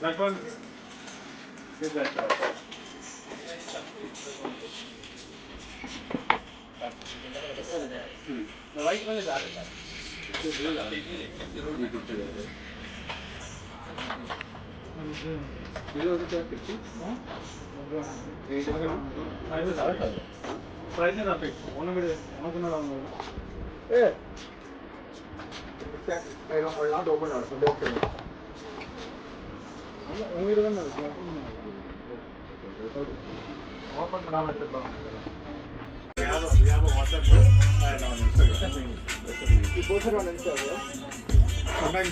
That one. Is that one? The white one is added. Price is up. Hey. I will not open it. We have a WhatsApp group and on Instagram. You post it on Instagram? Sometimes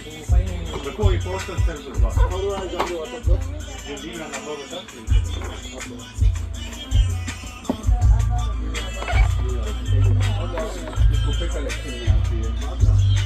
before we post it, send it. How do I join the WhatsApp group? You leave a number with us. Okay.